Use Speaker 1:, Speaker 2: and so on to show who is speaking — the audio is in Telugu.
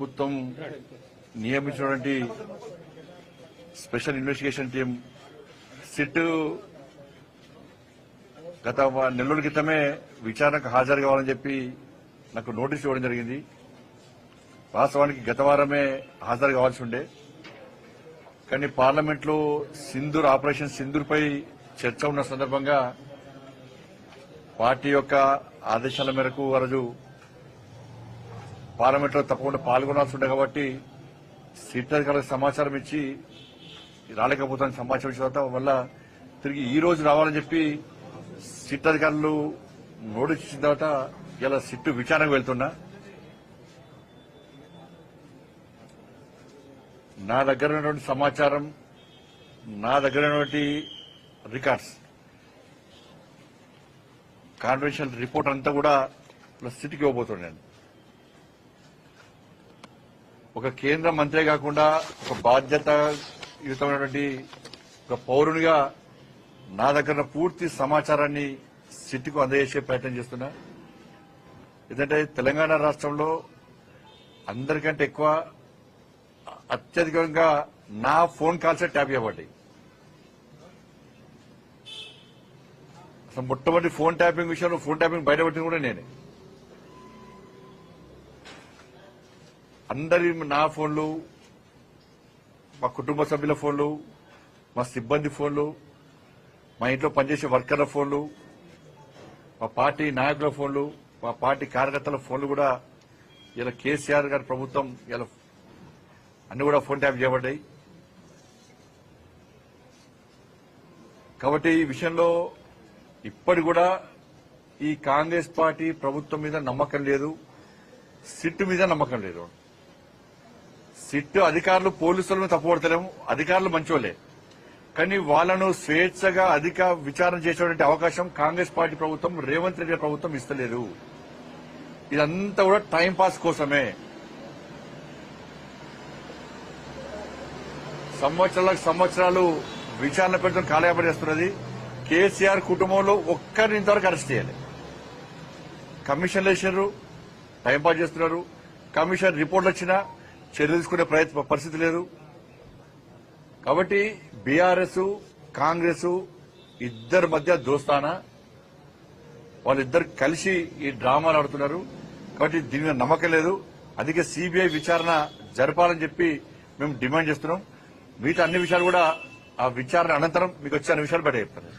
Speaker 1: ప్రభుత్వం నియమించినటువంటి స్పెషల్ ఇన్వెస్టిగేషన్ టీం సిట్ గత నెలల క్రితమే విచారణకు హాజరు కావాలని చెప్పి నాకు నోటీస్ ఇవ్వడం జరిగింది. వాస్తవానికి గత వారమే హాజరు కావాల్సి ఉండే, కానీ పార్లమెంట్లో ఆపరేషన్ సింధూర్పై చర్చ ఉన్న సందర్భంగా పార్టీ యొక్క ఆదేశాల మేరకు ఆ రోజు పార్లమెంట్లో తప్పకుండా పాల్గొనాల్సి ఉండే కాబట్టి సిట్ అధికారులకు సమాచారం ఇచ్చి రాలేకపోతాను సమాచారం ఇచ్చిన తర్వాత వల్ల తిరిగి ఈ రోజు రావాలని చెప్పి సిట్ అధికారులు నోటీస్ ఇచ్చిన తర్వాత ఇలా సిట్ విచారణకు వెళ్తున్నా. నా దగ్గర ఉన్నటువంటి సమాచారం, నా దగ్గర ఉన్నటువంటి రికార్డ్స్, కాన్ఫిడెన్షియల్ రిపోర్ట్ అంతా కూడా సిట్కి ఇవ్వబోతున్నాను. ఒక కేంద్ర మంత్రి కాకుండా ఒక బాధ్యతాయుతమైనటువంటి ఒక పౌరునిగా నా దగ్గర పూర్తి సమాచారాన్ని సిట్కు అందజేసే ప్రయత్నం చేస్తున్నా. ఎందుకంటే తెలంగాణ రాష్ట్రంలో అందరికంటే ఎక్కువ అత్యధికంగా నా ఫోన్ కాల్సే ట్యాప్ చేయబడ్డాయి. అసలు మొట్టమొదటి ఫోన్ ట్యాపింగ్ విషయంలో ఫోన్ ట్యాపింగ్ బయటపెట్టింది కూడా నేనే. అందరి నా ఫోన్లు, మా కుటుంబ సభ్యుల ఫోన్లు, మా సిబ్బంది ఫోన్లు, మా ఇంట్లో పనిచేసే వర్కర్ల ఫోన్లు, మా పార్టీ నాయకుల ఫోన్లు, మా పార్టీ కార్యకర్తల ఫోన్లు కూడా ఇలా కేసీఆర్ గారి ప్రభుత్వం ఇలా అన్ని కూడా ఫోన్ ట్యాప్ చేయబడ్డాయి. కాబట్టి ఈ విషయంలో ఇప్పటి కూడా ఈ కాంగ్రెస్ పార్టీ ప్రభుత్వం మీద నమ్మకం లేదు, సిట్ మీద నమ్మకం లేదు. సిట్ అధికారులు పోలీసులను తప్పుపడతలేము, అధికారులు మంచోళ్లే, కానీ వాళ్లను స్వేచ్ఛగా అధిక విచారణ చేసేటువంటి అవకాశం కాంగ్రెస్ పార్టీ ప్రభుత్వం, రేవంత్ రెడ్డి ప్రభుత్వం ఇస్తలేదు. ఇదంతా కూడా టైంపాస్ కోసమే. సంవత్సరాలు విచారణ పెడుతున్న కాలయాపన చేస్తున్నది. కేసీఆర్ కుటుంబంలో ఒక్కరిని ఇంతవరకు అరెస్ట్ చేయాలి. కమిషన్లు వేసారు, టైంపాస్ చేస్తున్నారు. కమిషన్ రిపోర్ట్లు వచ్చినా చర్యలు తీసుకునే పరిస్థితి లేదు. కాబట్టి బీఆర్ఎస్, కాంగ్రెస్ ఇద్దరి మధ్య దోస్తానా, వాళ్ళిద్దరు కలిసి ఈ డ్రామాలు ఆడుతున్నారు. కాబట్టి దీని మీద నమ్మకం లేదు. అందుకే సిబిఐ విచారణ జరపాలని చెప్పి మేము డిమాండ్ చేస్తున్నాం. మిగతా అన్ని విషయాలు కూడా ఆ విచారణ అనంతరం మీకు వచ్చే అన్ని విషయాలు బయట చెప్తాను.